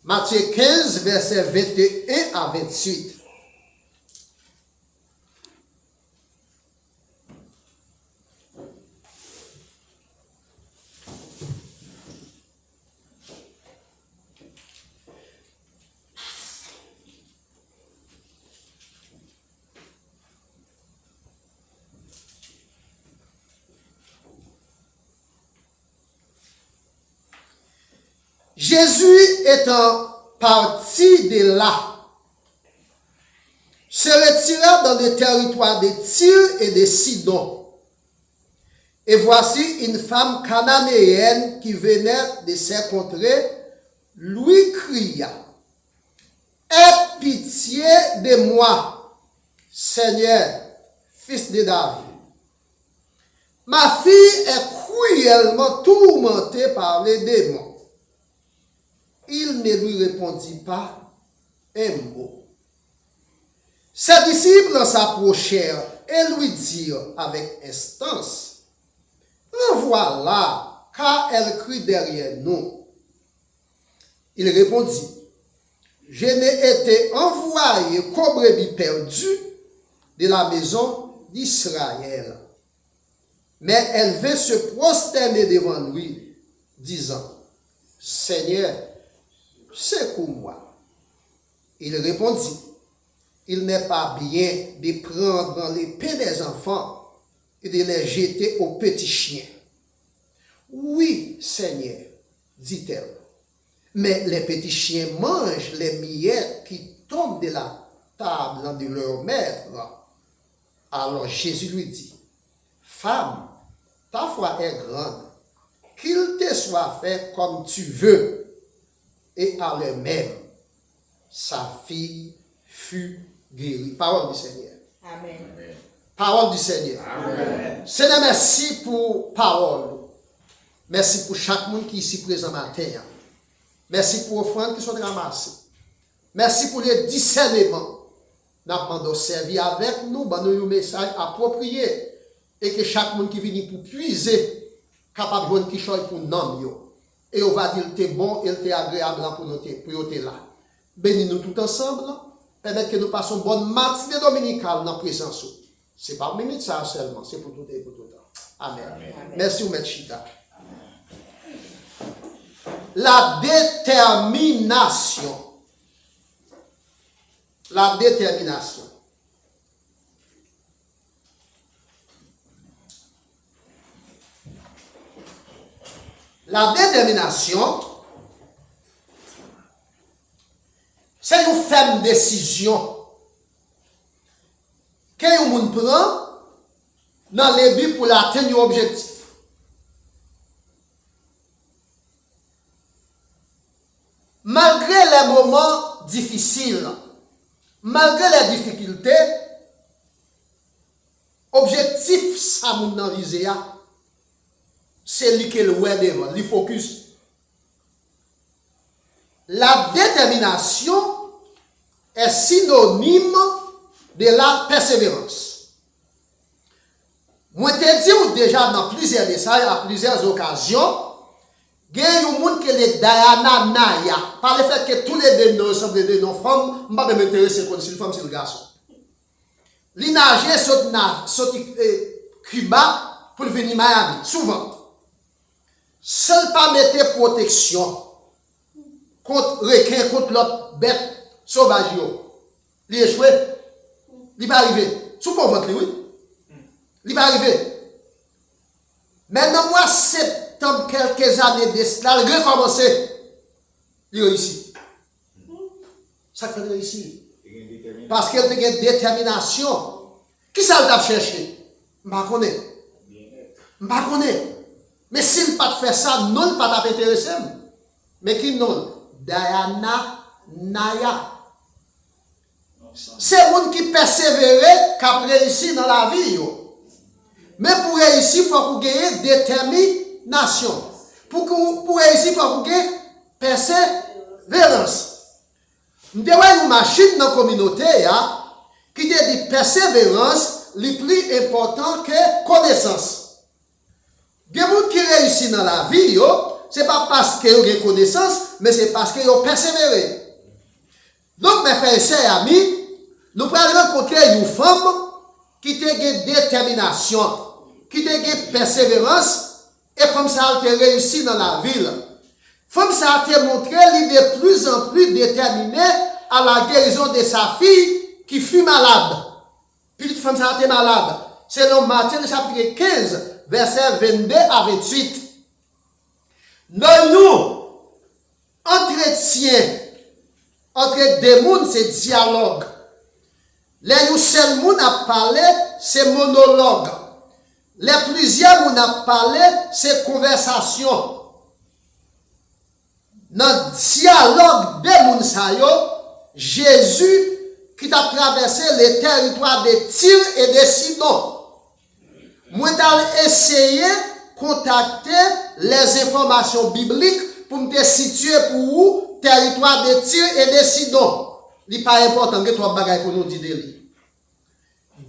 Matthieu 15, versets 21 à 28. Jésus étant parti de là, se retira dans le territoire de Tyr et de Sidon. Et voici une femme cananéenne qui venait de ces contrées, lui cria, « Aie pitié de moi, Seigneur, fils de David. Ma fille est cruellement tourmentée par les démons. » Il ne lui répondit pas un mot. Ses disciples s'approchèrent et lui dirent avec instance, « Renvoie-la, car elle crie derrière nous. » Il répondit, « Je n'ai été envoyé qu'aux brebis perdues de la maison d'Israël. » Mais elle vint se prosterner devant lui, disant, « Seigneur, secours-moi. » Il répondit, « Il n'est pas bien de prendre les pains des enfants et de les jeter aux petits chiens. » « Oui, Seigneur, dit-elle, mais les petits chiens mangent les miettes qui tombent de la table de leur maître. » Alors Jésus lui dit, « Femme, ta foi est grande, qu'il te soit fait comme tu veux. » Et à l'heure même, sa fille fut guérie. Parole du Seigneur. Amen. Parole du Seigneur. Amen. Seigneur, merci pour parole. Merci pour chaque monde qui est ici présent matin. Merci pour les offrandes qui sont ramassées. Merci pour les discernements. Nous demandons de servir avec nous, nous un message approprié. Et que chaque monde qui vient pour puiser, capable de jouer quelque chose pour nous. Et on va dire que c'est bon et c'est agréable pour nous être là. Bénis-nous tout ensemble. Permettez que nous passions une bonne matinée dominicale dans la présence. Ce n'est pas une minute ça seulement, c'est pour tout et pour tout le temps. Amen. Amen. Merci, M. Chita. La détermination. La détermination. La détermination, c'est une ferme décision que vous prend dans le but pour atteindre un objectif. Malgré les moments difficiles, malgré les difficultés, objectif ça moun nan vize a, c'est lui qui le voit devant, le focus. La détermination est synonyme de la persévérance. Moi te dis déjà dans plusieurs messages, à plusieurs occasions, il y a un monde qui est Diana Naya. Par le fait que tous les deux noms sont des noms femmes, je ne vais pas m'intéresser comme si une femme c'est le garçon. Li nage sorti Cuba pour venir à Miami, souvent. Seul pas mettre protection contre requin, contre l'autre bête sauvage. Il échoué, il va arriver. Sous mon ventre, oui. Il va arriver. Maintenant, moi, septembre, quelques années de cela, il a recommencé. Il réussit. Ça fait réussir. Parce qu'elle a une détermination. Qui ça l'a cherché? Je ne connais pas. Mais s'il n'a pas fait ça, non, il ne pas t'intéresser. Mais qui non? Diana Naya. C'est un qui persévère, qui a réussi dans la vie. Mais pour réussir, il faut qu'il y ait détermination. Pour réussir, il faut qu'il y ait persévérance. Nous avons une machine dans la communauté qui dit persévérance est plus important que connaissance. Il y a des gens qui réussissent dans la vie, ce n'est pas parce qu'ils ont une connaissance, mais c'est parce qu'ils ont persévéré. Donc, mes frères et sœurs, amis, nous pouvons rencontrer une femme qui a une détermination, qui a une persévérance, et comme ça, elle a réussi dans la ville. Femme ça a montré qu'il est de plus en plus déterminé à la guérison de sa fille qui fut malade. Puis femme ça a été malade. C'est dans Matthieu chapitre 15, verset 22 à 28. Dans nous, entretien entre des mondes, c'est dialogue. Les nous seuls mondes à parler, c'est monologue. Les plusieurs mondes à parler, c'est conversation. Dans le dialogue des mondes, Jésus qui a traversé les territoires de Tyr et de Sidon. Moi, j'ai essayé de contacter les informations bibliques pour me situer pour vous, territoire de Tyr et de Sidon. Ce n'est pas important que trois bagages pour nous dire.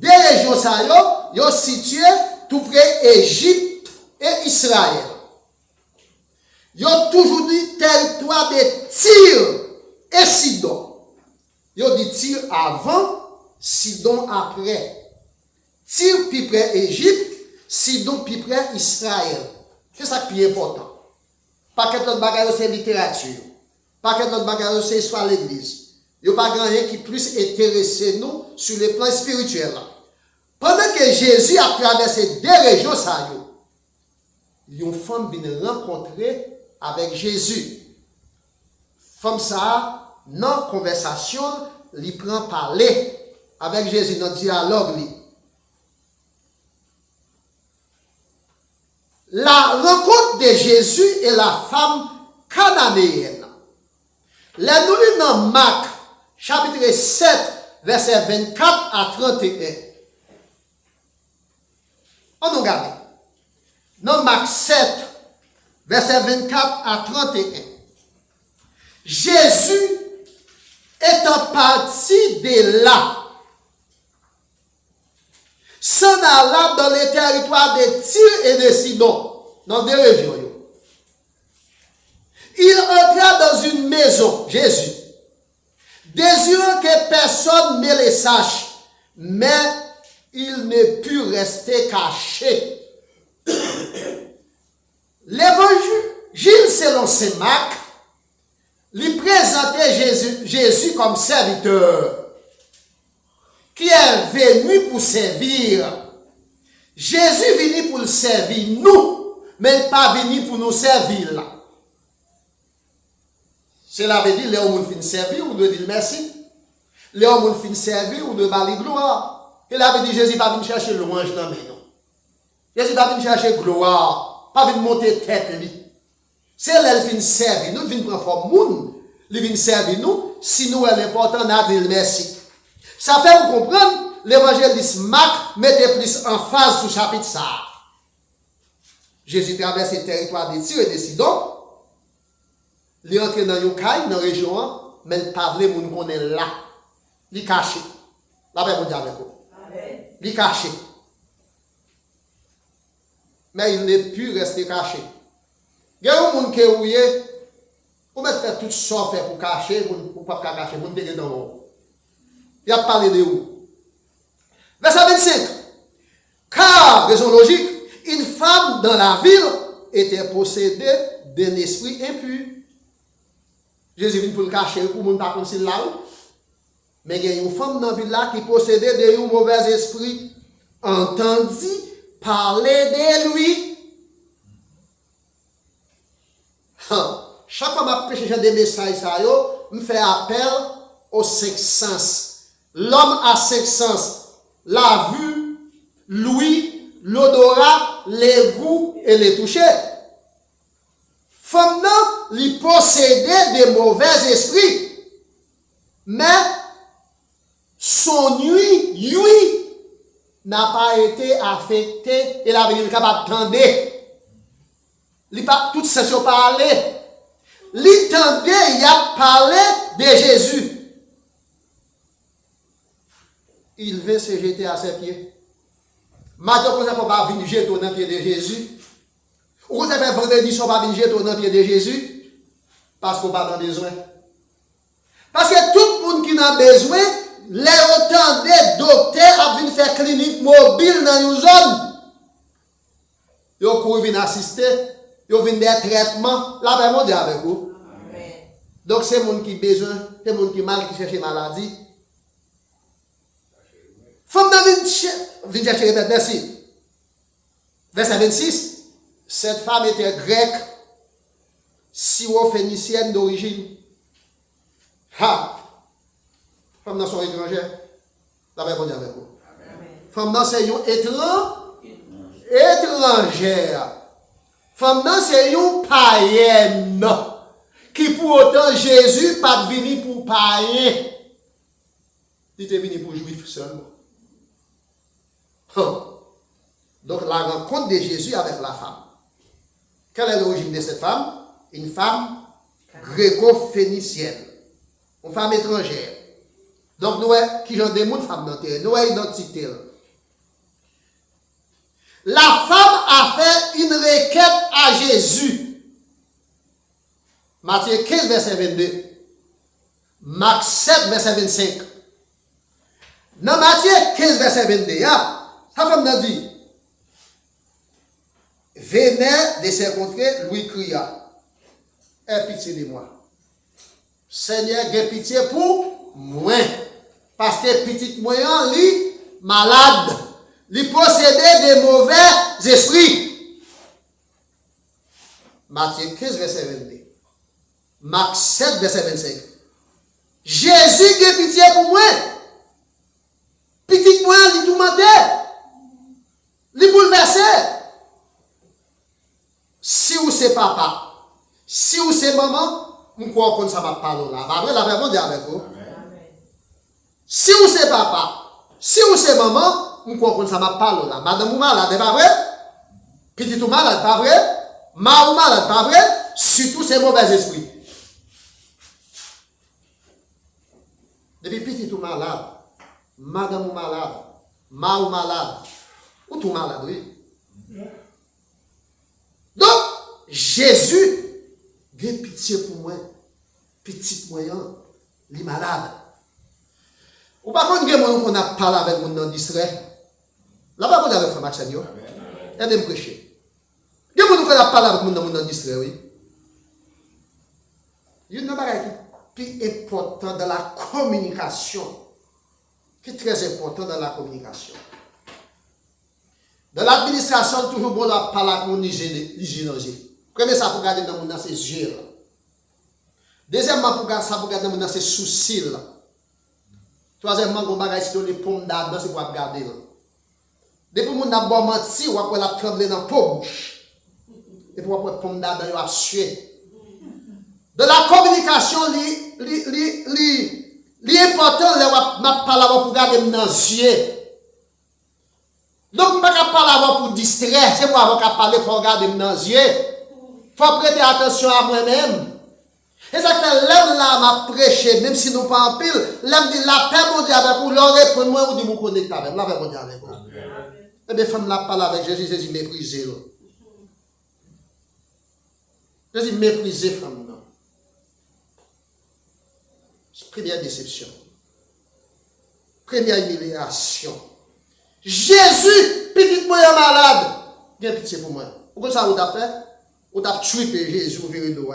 Des régions, sont situées tout près d'Égypte et Israël. Ils ont toujours dit territoire de Tyr et Sidon. Ils ont dit Tyr avant, Sidon après. Tyr plus près Égypte, Sidon plus près Israël. C'est ça qui est important. Pas que notre bagage c'est littérature. Pas que notre bagage c'est soit l'église. Il n'y a pas grand rien qui plus intéressé nous sur le plan spirituel. Pendant que Jésus a traversé des régions, une femme vient rencontrer avec Jésus. Femme ça, dans la conversation, il prend parler avec Jésus dans le dialogue. La rencontre de Jésus et la femme cananéenne. La nous lisons dans Marc, chapitre 7, verset 24 à 31. On nous regarde. Dans Marc 7, verset 24 à 31. Jésus étant parti de là, s'en alla dans les territoires de Tyr et de Sidon, dans des régions. Il entra dans une maison, Jésus, désirant que personne ne le sache, mais il ne put rester caché. L'évangile selon saint Marc, lui présentait Jésus comme serviteur, qui est venu pour servir. Jésus venu pour le servir nous, mais pas venu pour nous servir là. Cela veut dire, les hommes fin servir ou de dire merci. Les hommes fin servir ou de bali gloire. Cela veut dire, Jésus pas venu chercher louange dans mes noms. Jésus pas venu chercher gloire, pas venu monter tête lui. C'est là qu'il vient servir nous, il vient prendre forme monde, il vient servir nous, si nous est important à dire merci. Ça fait vous comprendre, l'évangéliste Marc mettait plus en phase sur chapitre ça. Jésus traverse le territoire de Tyr et de Sidon. Il entre dans une caille, dans la région, mais il ne parle pas de gens qu'on est là. Il est caché. La paix vous dire avec vous. Il est caché. Mais il ne peut rester caché. Il y a des gens qui ont fait tout ça pour cacher, pour ne pas cacher, pour ne pas cacher dans l'eau. Il a parlé de où? Verset 25. Car, raison logique, une femme dans la ville était possédée d'un esprit impur. Jésus vient pour le cacher, pour ne pas comme là. Mais il y a une femme dans la ville là qui possédait d'un mauvais esprit. Entendit parler de lui. Chaque fois que je prêche des messages, je fais appel aux cinq sens. L'homme a cinq sens. La vue, l'ouïe, l'odorat, les goûts et les toucher. Femme non, lui possédait des mauvais esprits. Mais son ouïe n'a pas été affecté et la vie capable d'entendre. Il pas toute session parler. L'entendait, il a parlé de Jésus. Il veut se jeter à ses pieds. Maintenant, qu'on n'a pas venir jeter dans les pieds de Jésus. Ou vous avez vendredi, soit pas venir dans le pied de Jésus, parce qu'on n'a pas besoin. Parce que tout le monde qui a besoin, les autant des docteurs viennent faire clinique mobile dans une zone. Ils viennent assister, ils viennent des traitements. La paix mondiale avec vous. Amen. Donc c'est les gens qui ont besoin, c'est les gens qui mal, qui cherchent maladie. Femme vient chercher, merci. Verset 26. Cette femme était grecque, syro-phénicienne d'origine. Ha! Femme dans son étrangère. La paix mondiale avec vous. Femme dans c'est une étrangère. Femme dans c'est une païenne. Qui pour autant Jésus pas venu pour païen. Il était venu pour juif seulement. Donc la rencontre de Jésus avec la femme. Quelle est l'origine de cette femme? Une femme gréco-phénicienne. Une femme étrangère. Donc nous, qui ont des mots de femme dans terre, nous avons identité. La femme a fait une requête à Jésus. Matthieu 15, verset 22. Marc 7, verset 25. Dans Matthieu 15, verset 22, sa femme a dit, venez de ses contrées, lui cria, aie pitié de moi. Seigneur, aie pitié pour moi. Parce que petit moyen, lui, malade, lui possédait des mauvais esprits. Matthieu 15, verset 22. Marc 7, verset 25. Jésus, aie pitié pour moi. Petit moyen, lui tourmenté. Lui bouleversé. Si vous c'est papa, si vous c'est maman, vous croyez qu'on ça va parler là. Après, la paix mondiale avec vous. Si vous c'est papa, si vous c'est maman, vous croyez qu'on ça va parler là. Madame ou malade, pas vrai? Petit ou malade, pas vrai? Ma ou malade, pas vrai? Surtout ces mauvais esprits. Depuis petit ou malade, madame ou malade, ma ou malade, ou tout malade, oui. Donc, Jésus, a pitié pour moi, petit moyen, les malades. Ou par contre, il y a des gens qui ont parlé avec les gens dans distrait. Là-bas, vous avez fait Maxime, aidez-moi prêcher. Il y a des gens qui ont parlé avec les gens dans distrait, oui. Il y a une chose qui est plus importante dans la communication, qui est très important dans la communication. Dans l'administration, toujours bon de parler avec mon hygiène. Premier, ça pour garder dans mon c'est yeux. Deuxièmement, ça pour garder dans mon c'est sourcils. Troisièmement, on va regarder les pommes d'Adam, c'est pour garder. Depuis que on a bon menti, on va trembler dans la bouche. Et pour avoir pommes d'Adam, on va suer. De la communication, l'important, on va parler pour garder dans les yeux. Donc, je ne peux pas parler pour distraire. C'est moi qui parler pour regarder dans les yeux. Il faut prêter attention à moi-même. Et ça fait l'homme là m'a prêché, même si nous pas en pile, l'homme dit la paix mondiale avec vous, l'aurait pour moi, ou dit vous connectez avec la paix mondiale avec vous. Et bien, femme la parle avec Jésus, Jésus méprisé. Jésus méprisé, femme. Première déception. Première humiliation. Jésus, petit moyen malade, bien pitié pour moi. Pourquoi ça vous a fait? Vous avez tué Jésus, vous virez de l'eau.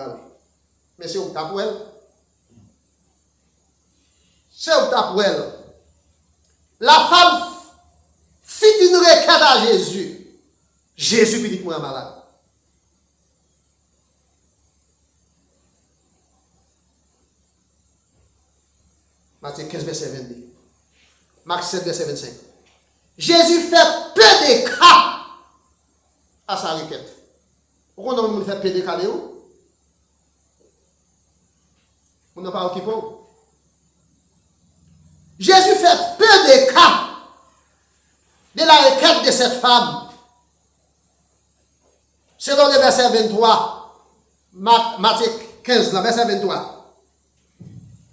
Mais c'est où tu as pour elle? C'est où tu as pour elle? La femme fit une requête à Jésus. Jésus, petit moyen malade. Matthieu 15, verset 22. Marc 7, verset 25. Jésus fait peu de cas à sa requête. Pourquoi on fait peu de cas de où? On n'a pas occupé. Jésus fait peu de cas de la requête de cette femme. Selon le verset 23, Matthieu 15, verset 23.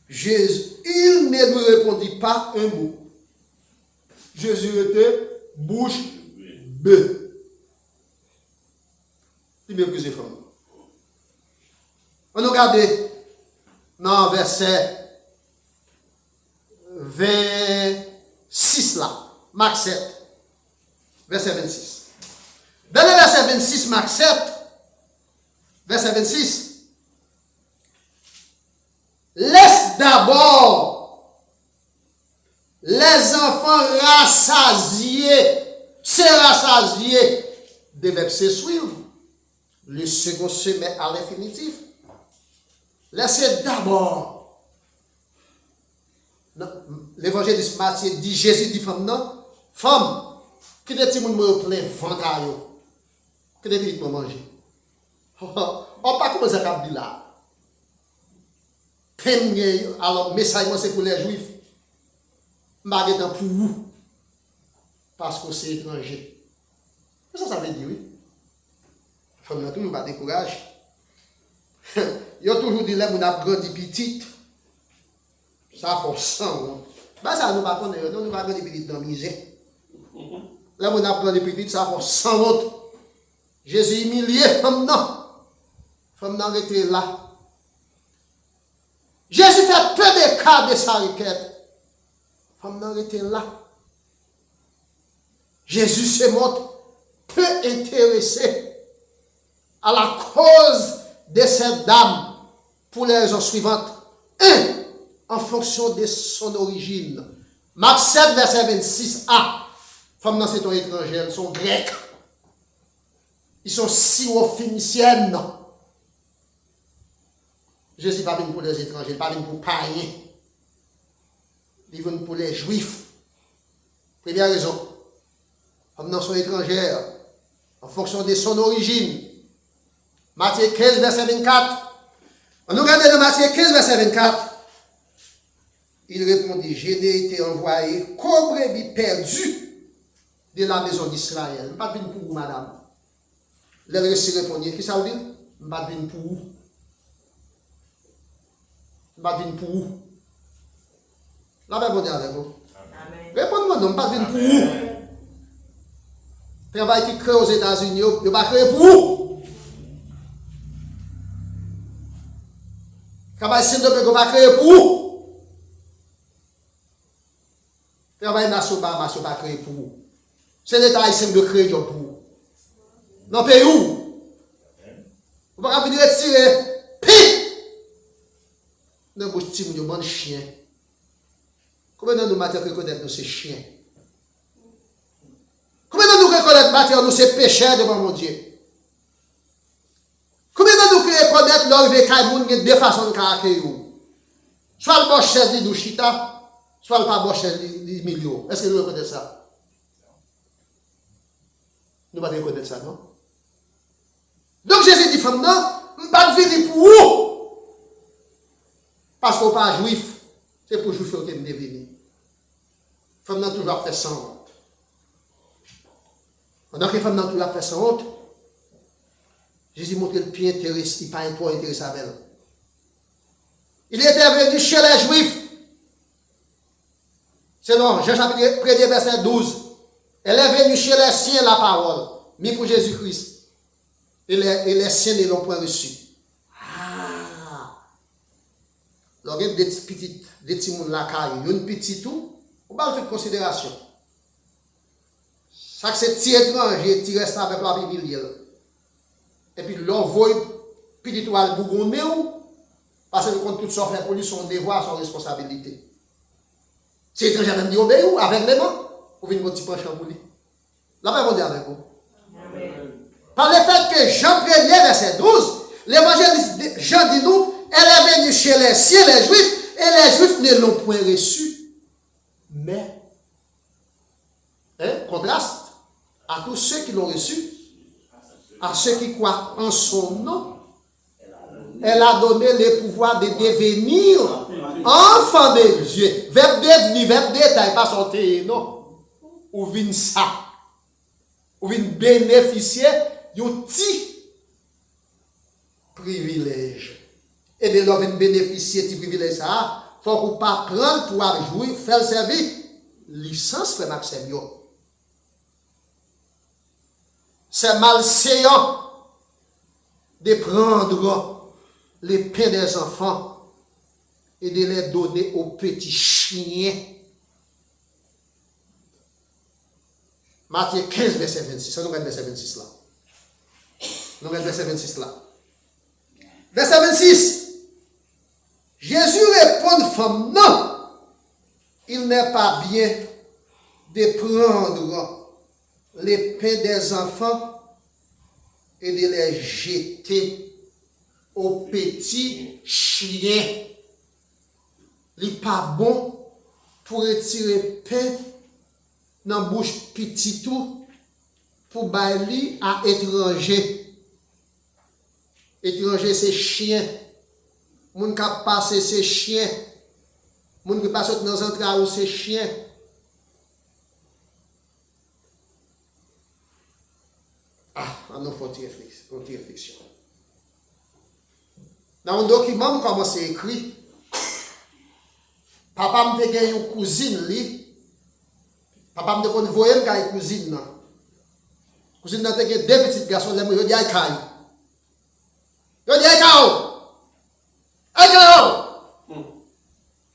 Jésus, il ne lui répondit pas un mot. Jésus était bouche bée. Il méprise femme. On regarde dans verset 26 là, Marc 7, verset 26. Dans le verset 26, Marc 7, verset 26, laisse d'abord les enfants rassasiés, se rassasier, devaient se suivre. Le second se met à l'infinitif. Laissez d'abord. L'évangéliste Matthieu dit, Jésus dit femme non, femme, qui est petit monde me plein ventre, qui est petit manger. On pas comment ça cap dit là. Alors message c'est pour les juifs. M'arrête pour vous parce que c'est étranger. Ça veut dire oui. Femme n'a toujours pas découragé. Il a toujours dit là, on a grandi petit. Ça fait 100 ans. Ben ça, nous ne pas connaître, nous pas grandi petit dans la misère. Là, on a grandi petit, ça fait 100 ans. Jésus humilié, femme non. Femme non était là. Jésus fait peu de cas de sa requête. Femme non était là. Jésus se montre peu intéressé à la cause de cette dame pour les raisons suivantes. 1. En fonction de son origine. Marc 7, verset 26a. Femmes dans c'est un étranger, elles sont grecques. Ils sont syro-phéniciennes. Jésus n'est pas venu pour les étrangers, il n'est pas venu pour païens. Il est venu pour les juifs. Première raison. Femmes dans sont étrangères. En fonction de son origine. Matthieu 15, verset 24. On nous regarde dans Matthieu 15, verset 24. Il répondit, je n'ai été envoyé qu'aux brebis perdues de la maison d'Israël. Je ne suis pas venu pour vous, madame. Le récit répondit, qui ça veut dire? Je ne suis pas venu pour vous. Je ne suis pas venu pour vous. Là, répondez avec vous. Répondez-moi, non, je ne suis pas venu pour vous. Travail qui crée aux États-Unis, je ne vais pas créer pour vous. Travail syndrome, je ne vais pas créer pour vous. Travail national, je ne vais pas créer pour vous. C'est l'État haïtien de créer pour vous. Dans le pays où? Vous ne pouvez pas venir retirer. Pi! Nous avons un bon chien. Combien de nous matières reconnaître nous ces chiens? Combien de nous reconnaître matière nous ces pécheurs devant mon Dieu? Combien de nous reconnaître leur vécaille de deux façons de caractère? Soit le bon chef de chita, soit le pas bon chef de milieu. Est-ce que nous reconnaissons ça? Nous ne pouvons pas reconnaître ça, non? Donc Jésus dit, femme, non, je ne vais pas venir pour vous. Parce qu'on n'est pas juif. C'est pour juif que je vais venir. Femme, non, toujours fait sans honte. Pendant que les femmes n'ont toujours fait sans honte, Jésus montre le pied intéressé, il n'est pas trop intéressé avec elle. Il était venu chez les Juifs. Selon Jean chapitre 1, verset 12. Elle est venue chez les siens la parole, mis pour Jésus-Christ. Et les siens ne l'ont point reçu. Ah! Alors, il y a des petits mouns là, il y a une petite tout, on va faire considération. Chaque petit étranger qui reste avec la Bible. Et puis l'envoie petit toile bougonné parce que quand tout ça fait pour lui son devoir, son responsabilité. Si l'étranger même dit obéir avec les mains, ou venir mon petit penchant pour lui. La paix va avec vous. Par le fait que Jean 1er, verset 12, l'évangéliste Jean dit nous, elle est venue chez les siens, les Juifs, et les Juifs ne l'ont point reçu. Mais, contraste, à tous ceux qui l'ont reçu, à ceux qui croient en son nom, elle a donné le pouvoir de devenir enfant de Dieu. Verbe devenir, verbe détail, pas sortir, non. Ou vin ça. Ou vin bénéficier d'un petit privilège. Et de l'on vin bénéficier de ce privilège, ça, il faut qu'on pas prendre pour jouer, faire servir licence, frère Maxime. C'est malséant de prendre les pains des enfants et de les donner aux petits chiens. Matthieu 15, verset 26. Nous regardons verset 26 là. Nous regardons verset 26 là. Verset 26. Jésus répond, femme, non, il n'est pas bien de prendre les pains des enfants et de les jeter aux petits chiens. Il n'est pas bon pour retirer pain dans la bouche petit tout pour bailler à étranger. Étranger, c'est chien. Moun qui passe, c'est chien. Moun qui passe dans les entrailles, c'est chien. Ah, on a fait une réflexion. Dans un document, on commence à écrire. Papa me dit une cousine, papa me dit qu'on voyait une cousine. Cousine a deux petits garçons, je dis à Kaï. Je dis à Kaï.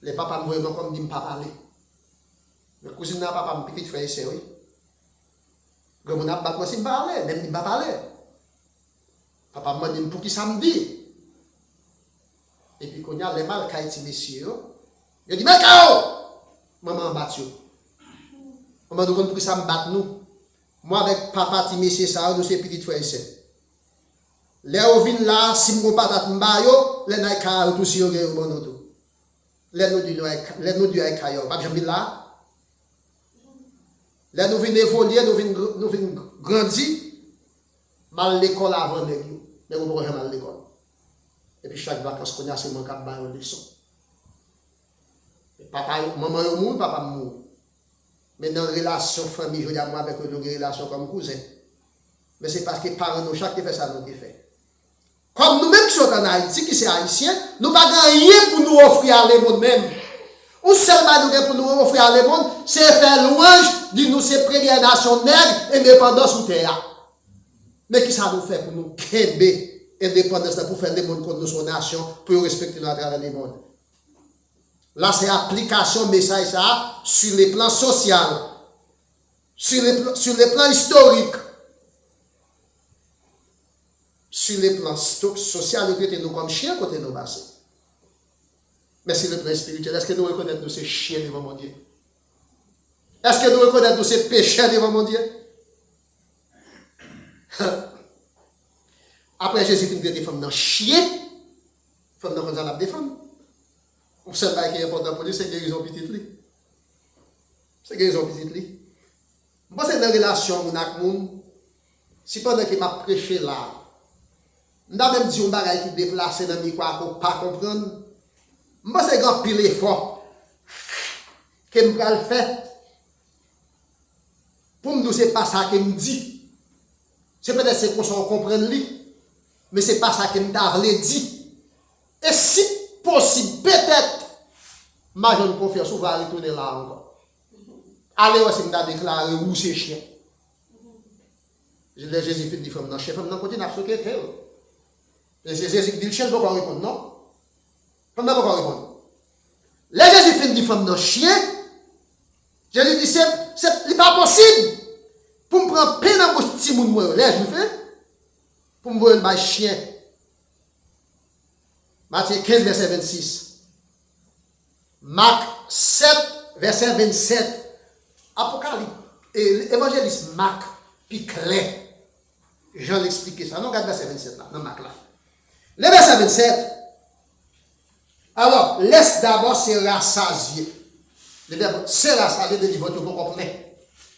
Les papas me voient comme dit ne pas parler. Mais cousine n'a pas me petit frère c'est oui. Comme on a pas moi si me parler, même ne pas parler. Papa me dit pour qui ça me dit. Et puis quand il y a les mal kaiti monsieur, je dis mais kao maman battu. Maman demande pour qui ça me bat nous. Moi avec papa ti monsieur ça nous c'est petit frère c'est. Les ovins là si me patate m'bayo, les na ka tout si yo bon tout. Les nous du ay kayo, pas jamais là. Les nous venons évoluer, nous venons grandir. Mal l'école avant les nous. Mais on va mal l'école. Et puis chaque vacances qu'on a c'est mon cap ba une leçon. Papa maman yo mou, papa mou. Mais dans relation famille, je dis moi avec une relation comme cousin. Mais c'est parce que parents nous chaque fait ça nous fait. Comme nous-mêmes qui sommes en Haïti, qui sommes haïtiens, nous n'avons pas rien pour nous offrir à le monde même. Ou seulement nous pour nous offrir à le monde, c'est faire louange de nous ces premières nations nègres indépendance sous terre. Mais qui ça nous fait pour nous créer indépendance pour faire le monde contre nos nations, pour respecter nous à travers le monde. Là, c'est application message ça sur les plans social, sur les plans historiques. Sur le plan social, nous traitons nous comme chiens côté nous passés. Mais sur le plan spirituel, est-ce que nous reconnaissons nous ces chiens devant mon Dieu? Est-ce que nous reconnaissons nous ces pécheurs devant mon Dieu? Après Jésus finit de défendre dans chien, femme dans la défendre. Ou seul qui est important pour lui, c'est guérison petite lui. C'est guérison petite lui. Moi, c'est dans la relation avec moun, si pendant qu'il m'a prêché là, je même dit un bagage qui déplacé dans le micro pour ne pas comprendre. Moi, c'est grand pile effort que je vais faire. Pour nous, ce n'est pas ça que me dit. C'est peut-être que qu'on comprenne lui, mais ce n'est pas ça que me dit. Et si possible, peut-être, ma jeune confiance va retourner là encore. Allez, on s'est déclaré où c'est chien. Je dis, Jésus fait des femmes dans le chien, femme continue à soquer. Et Jésus dit, le chien ne peut pas répondre, non? Femme ne peut pas répondre. Les Jésus fait des femmes dans le chien. Jésus dit, c'est pas possible. Pour me prendre peine dans mon petit monde, les je fais. Pour me voir le chien. Matthieu 15, verset 26. Marc 7, verset 27. Apocalypse. Et l'évangéliste Marc, puis clair. Jean l'explique ça. Non, regarde verset 27 là, dans Marc là. Le verset 27. Alors, laisse d'abord se rassasier. Le verbe se rassasier de votre mot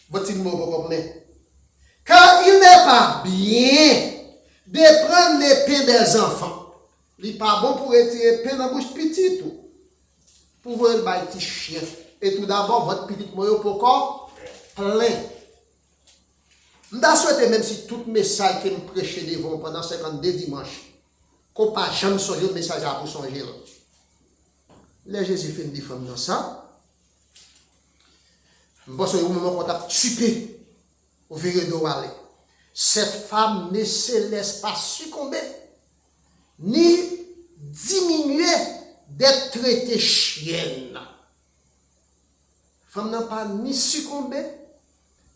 votre mot car il n'est pas bien de prendre les pains des enfants. Il n'est pas bon pour retirer pain dans la bouche petite. Pour voir le petit chien. Et tout d'abord, votre petit moyo pour corps plein. Je souhaite même si tout message que je prêche devant pendant 52 dimanches, qu'on pas jamais songer le message à pour songer. Les Jésus fait une femme dans ça. Je pense au moment où on a tué, au verrez d'où aller. Cette femme ne se laisse pas succomber. ni diminuer d'être traité chienne. Femme n'a pas ni succombé,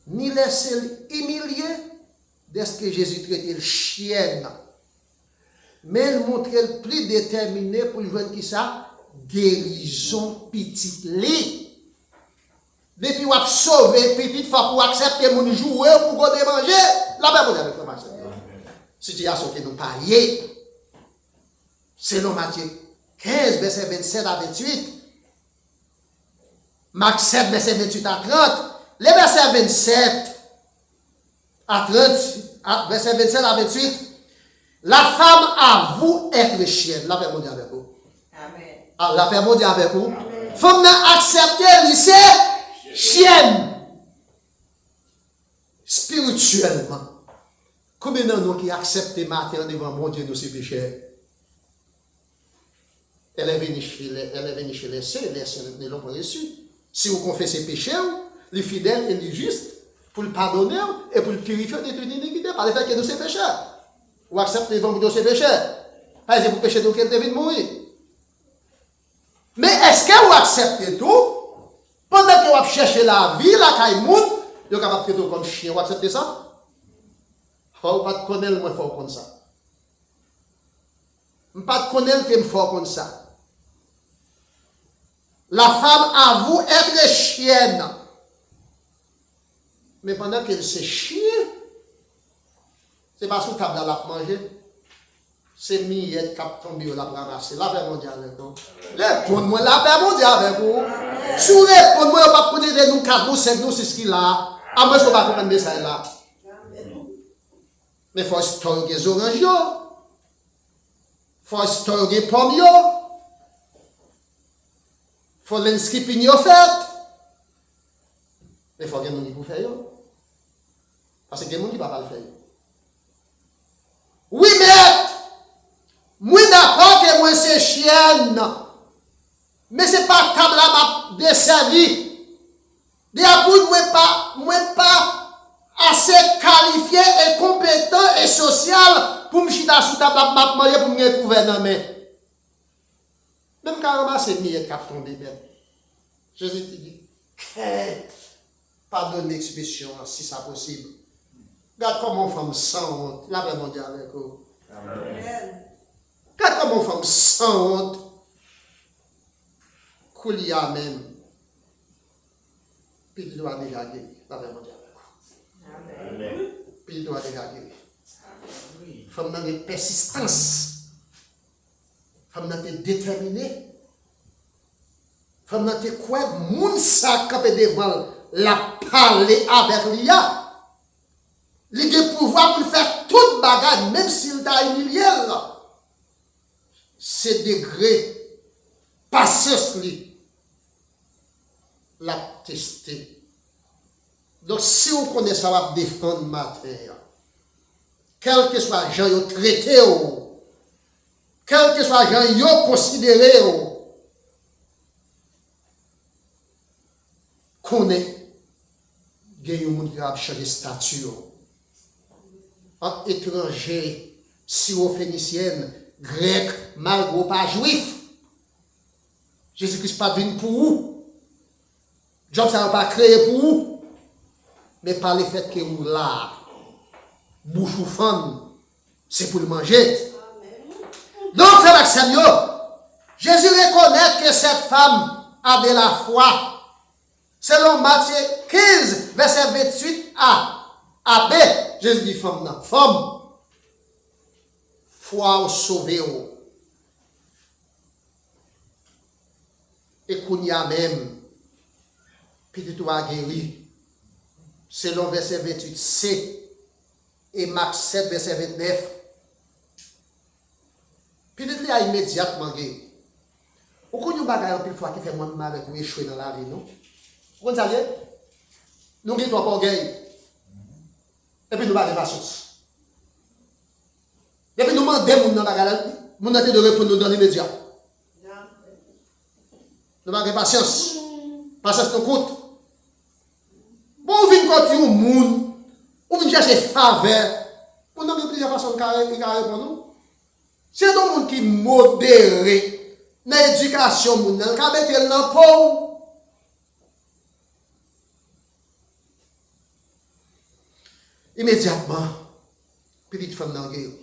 ni laissé humilier dès que Jésus traitait le chienne. Mais elle montrait le plus déterminé pour joindre qui ça? Guérison petite lit. Depuis qu'on a sauvé petite fois pour accepter mon jouer pour qu'on manger, la paix avec le marché. Situation que nous parions. Selon Matthieu 15, verset 27 à 28. Marc 7, verset 28 à 30. Les versets 27 à 30, verset 27 à 28. La femme avoue être chienne. La paix mondiale avec vous. Amen. Ah, la paix mondiale avec vous. Femme n'a accepté lycée chienne. Spirituellement. Combien de nous qui acceptent matin devant mon Dieu de ses péchés? Elle est venue chez les saints ne l'ont pas reçu. Si vous confessez péché, les fidèles et les justes, pour le pardonner et pour le purifier de toute iniquité, par le fait que nous sommes pécheurs. Ou acceptez devant de ses péchés. Par exemple, pour péché de auquel devait mourir. Mais est-ce que vous acceptez tout? Pendant que vous cherchez la vie, la caïmoun, vous êtes capable de traiter comme chien. Vous acceptez ça? Vous ne pas connaître le moins fort comme ça. Vous ne pas connaître le fort comme ça. La femme avoue être chienne. Mais pendant qu'elle se chie, c'est pas sous table à la manger. C'est miette qui a tombé la ramasser. La paix mondiale avec vous. Répondez-moi, la paix mondiale avec vous. Si vous répondez-moi, on va pas poser de nous 4 nous, 5 nous, 6 qui là. À moins qu'on va comprendre ça là. Mais il faut stocker les oranges. Il faut stocker les pommes. Il faut l'inscrire pignon fait. Mais il faut que les gens qui faire. Parce que les gens qui ne peuvent pas le faire. Oui, mais moi d'accord que moi c'est chienne. Mais ce n'est pas comme là m'a desservi. Moi pas assez qualifié et compétent et social pour me chita sous table m'a manger pour me gouvernement. Même quand ramasser mieux cap tomber même. Jésus te dit, pardonne l'expression si c'est possible. Regarde comment on femme sans honte. La paix mondiale avec vous. Amen. Regarde comment on femme sans honte. Koulia même. Puis tu dois déjà guérir. La paix mondiale avec vous. Amen. Puis tu dois déjà guérir. Femme dans une persistance. Femme dans une déterminée. Femme dans une quoi? Moun sa capé devant la parler avec l'IA. Il a le pouvoir pour faire toute bagarre, même s'il t'a humilié. C'est degré, patience, l'a testé. Donc, si vous connaissez ça, vous va défendre matin. Quel que soit les gens qui ont traité, quel que soit les gens qui ont considéré, connaît, il y a des gens qui ont changé de statut. En étranger, syro-phénicienne, grec, malgré pas juif. Jésus-Christ pas venu pour vous. Job ça pas créé pour vous. Mais par le fait que vous là, bouche ou femme, c'est pour le manger. Donc, frère Maxime, Jésus reconnaît que cette femme a de la foi. Selon Matthieu 15, verset 28 à B, Jésus dit femme, foi au sauver. Et qu'on y a même, puis tu vas guérir. Selon verset 28c et Marc 7, verset 29. Puis tu as immédiatement guéri. Ou qu'on y a bagaille une fois qui fait moins de mal avec vous échouer dans la vie, non? Vous savez? Nous ne pas guérir. Et puis nous avons des patience. Et puis nous demandons à nous de répondre dans l'immédiat. Nous avons des patience. Patience nous coûte. Bon, on vient continuer au monde. On vient chercher faveur. On a plusieurs façons de répondre nous. C'est un monde qui modéré dans l'éducation, moun nan ka mette le nan pou. Immédiatement, petite femme nan gueule.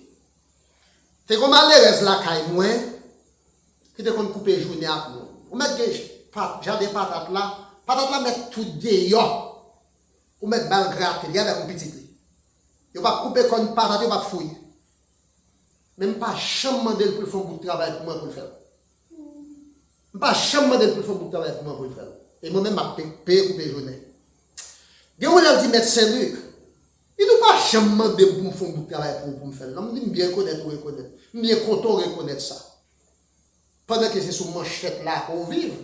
C'est comme malheureuse la caille moi qui te kon couper journée avec nous. Ou mettre j'ai des patates là mettre tout dehors. Ou mettre balle gratte, il y a avec un petit. Yo pas couper comme patate, yo pas fouiller. Même pas chambre demander pour faire un bout de travail pour moi pour le faire. Même pas chambre demander pour faire un bout de travail pour moi pour le faire. Et moi-même m'a payé couper journée. Gen on a dit mettre Saint-Luc. Il ne pas jamais demander pour me faire un bout de travail pour me faire. Je dis bien connaître ou reconnaître. Bien content reconnaître ça. Pendant que c'est sous manchette là qu'on vive,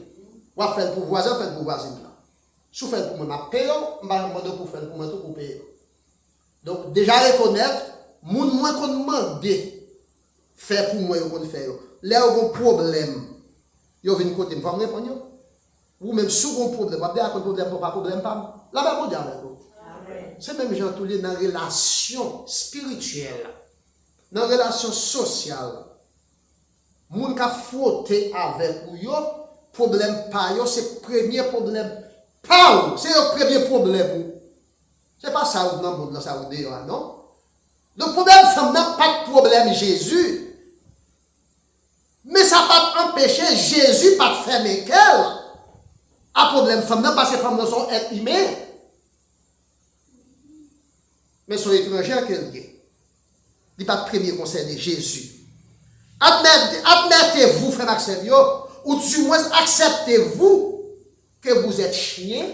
on va faire pour voisin, faire pour voisin là. Si on fait pour moi, je paye, je vais demander pour faire pour moi, pour payer. Donc déjà reconnaître, moun moins qu'on demande faire pour moi, qu'on fait. Là où on a un problème, yo vient côté, me répondre. Ou même si on a un problème, on va dire que problème pas problème pas. Là bas on dit avec vous. C'est même gens tous les dans relation spirituelle, dans relation sociale. Moun ka frotter avec ou yo, problème pas yo, c'est premier problème pas ou, c'est le premier problème. C'est pas ça ou dans monde là ça ou dehors non. Le problème femme n'a pas de problème Jésus. Mais ça pas empêcher Jésus pas de faire mais qu'elle. A problème femme n'a parce que femme dans son être humain. Mais son étranger qu'elle est. Il pas premier conseil de Jésus. Admettez-vous, frère Maxime, ou du moins acceptez-vous que vous êtes chien,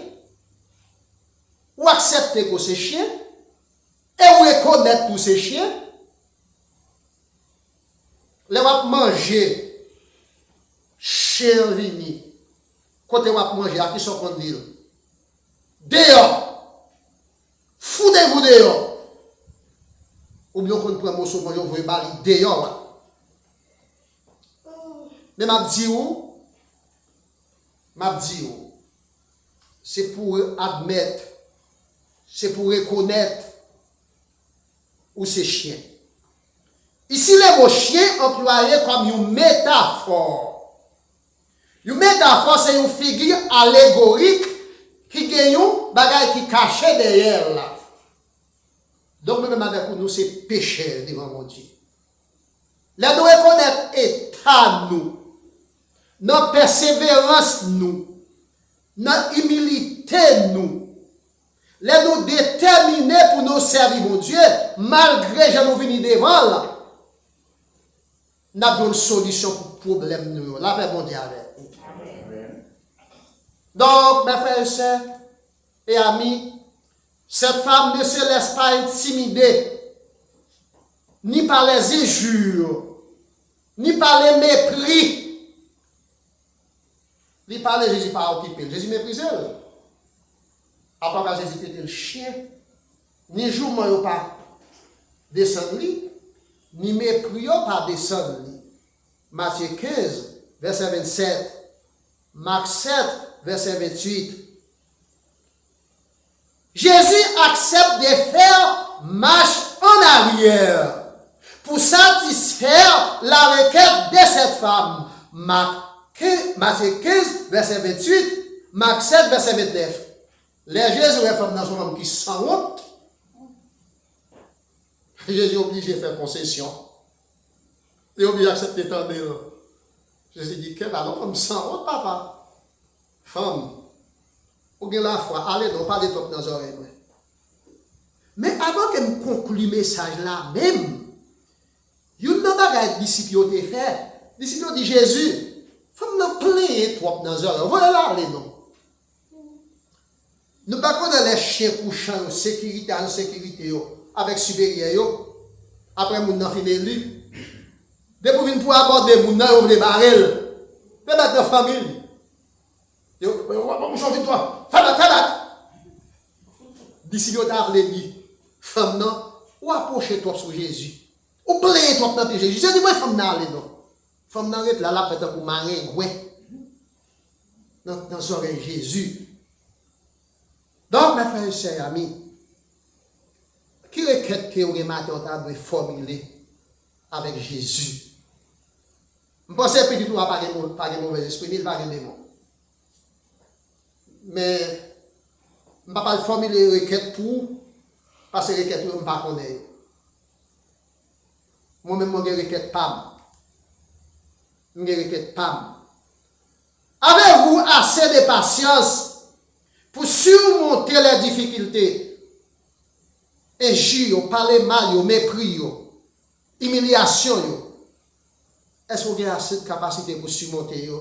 ou acceptez que c'est chien, et vous reconnaissez tous ces chiens. Là, vous manger chien vini, quand vous manger, à qui sont qu'on dit, dehors, foutez-vous dehors. Ou bien qu'on prend un morceau, vous voyez, dehors. Mais m'a dit c'est pour admettre, c'est pour reconnaître où c'est chien. Ici, le mot chien employé comme une métaphore. Une métaphore, c'est une figure allégorique qui gagne un bagage qui caché derrière là. Donc, même avec nous, c'est péché devant mon Dieu. Là, nous reconnaître état nous. Notre persévérance, nous, notre humilité, nous, les nous déterminer pour nous servir, mon Dieu, malgré que nous venons devant là, nous avons une solution pour le problème, nous, la paix, mon Dieu, avec nous. Donc, mes frères et sœurs et amis, cette femme ne se laisse pas intimider, ni par les injures, ni par les mépris. Il parlait de Jésus pas occupé. Jésus méprisait. Après que Jésus était le chien, ni jour moi pas descendre ni mépris pas descendre. Matthieu 15, verset 27. Marc 7, verset 28. Jésus accepte de faire marche en arrière pour satisfaire la requête de cette femme. Matthieu 15, verset 28, Marc 7, verset 29. Les Jésus est femme dans son homme qui sans honte. Jésus est obligé de faire concession. Il est obligé d'accepter tant de. Jésus dit que alors femme sans honte, papa. Femme, ou bien la foi, allez donc, pas de top dans les oreilles. Mais avant que je conclue le message là, même, il y a une bagage disciple ont fait. Disciple dit Jésus. Femme n'a plein trop dans les oreilles. Voilà là, les noms. Nous ne pouvons pas les chiens couchants, sécurité en sécurité, avec supérieur. Après, nous avons fini élu. Depuis pour aborder, nous avons les barrels. Fais battre la famille. On change de toi. Fais battre. D'ici, on a dit, femme, non, ou approchez-toi sur Jésus. Ou plains-toi dans Jésus. Jésus, moi, femme, non, les noms. Femme nan ret la fait pour marrer gouin dans son Jésus. Donc mes frères et sœurs amis, qui requête que vous remarquez on doit formuler avec Jésus Je pense que petit tout n'a pas de mauvais esprit, ni pas de démon. Mais je ne vais pas formuler des requêtes pour, parce que les requêtes, je ne pas connaître. Moi-même, je ne requête pas. Je ne requête pas. Avez-vous assez de patience pour surmonter les difficultés? Injures, parler mal, mépris, humiliation. Est-ce que vous avez assez de capacité pour surmonter?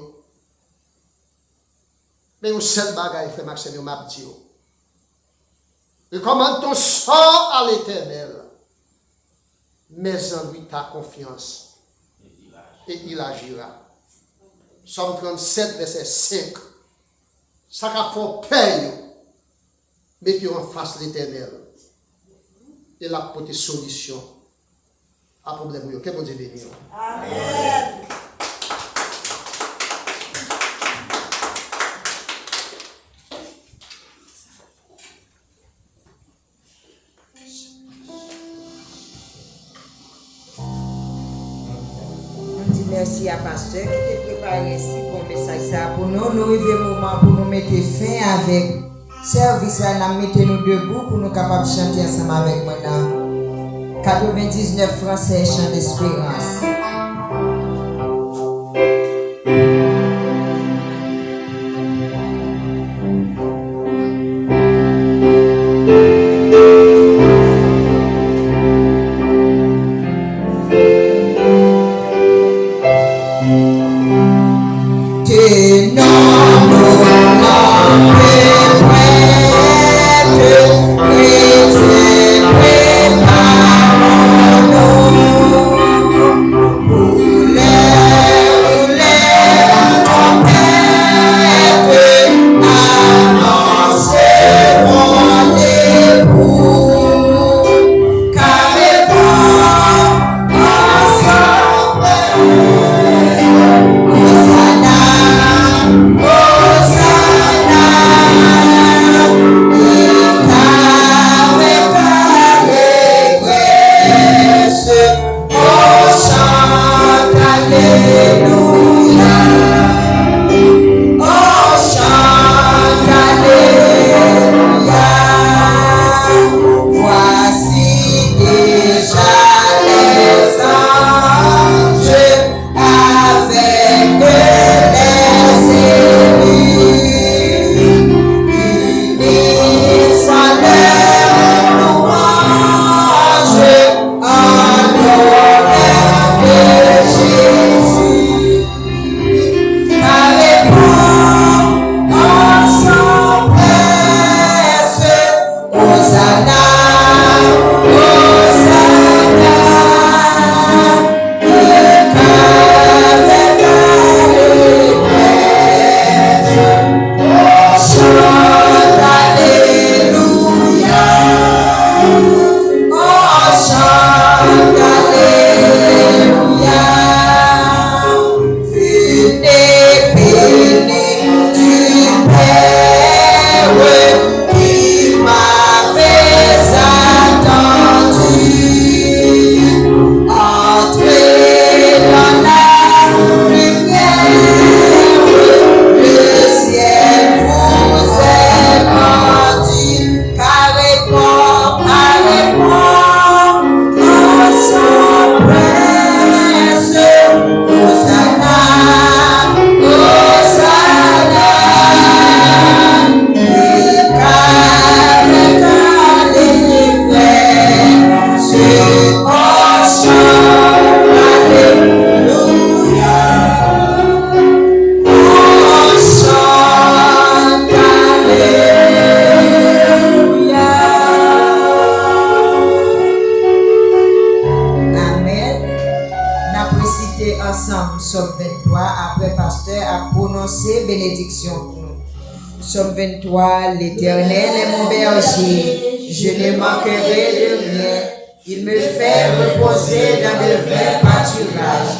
Mais un seul bagage, frère Maxime, je m'a dit. Recommande ton sort à l'Éternel. Mais en lui ta confiance. Et il agira. Somme 37, verset 5. Ça a fait peur. Mettez en face l'Éternel. Et la porter solution à problème. Que bon Dieu bénisse. Amen. Merci à pasteur qui a préparé si bon message ça pour nous. Nous arrivons au moment pour nous mettre fin avec service à nous mettre nous debout pour nous capables de chanter ensemble avec moi dans 99 français chant d'espérance. Psaume 23, l'Éternel est mon berger, je ne manquerai de rien. Il me fait reposer dans de verts pâturages.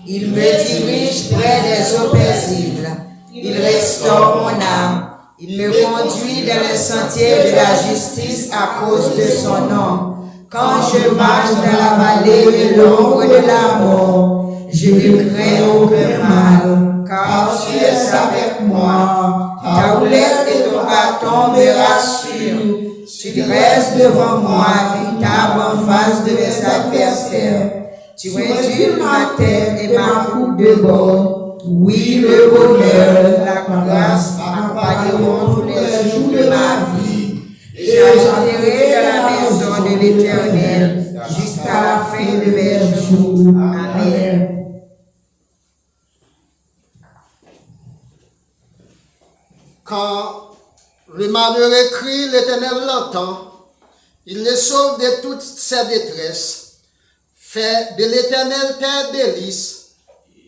Il me dirige près des eaux paisibles. Il restaure mon âme. Il me conduit dans le sentier de la justice à cause de son nom. Quand je marche dans la vallée de l'ombre de la mort, je ne crains aucun mal, car tu es avec moi. Ta houlette et ton bâton me rassurent. Tu dresses devant moi une table en face de mes adversaires. Tu induis ma tête et ma coupe de bord. Oui, le bonheur, la grâce m'accompagneront tous les jours de ma vie. J'habiterai dans la maison de l'Éternel jusqu'à la fin de mes jours. Amen. Quand le malheureux crie, l'Éternel l'entend. Il le sauve de toutes ses détresses. Fais de l'Éternel tes délices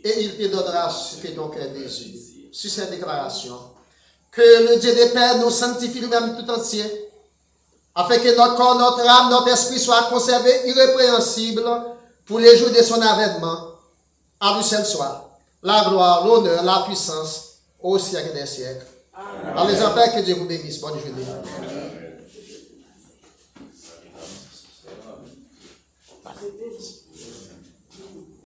et il te donnera ce que ton cœur désire. Sur cette déclaration, que le Dieu des Pères nous sanctifie lui-même tout entier, afin que notre corps, notre âme, notre esprit soient conservés irrépréhensibles pour les jours de son avènement. À lui seul soit la gloire, l'honneur, la puissance au siècle des siècles. Allez en paix, que Dieu vous bénisse. Bonne journée. Amen.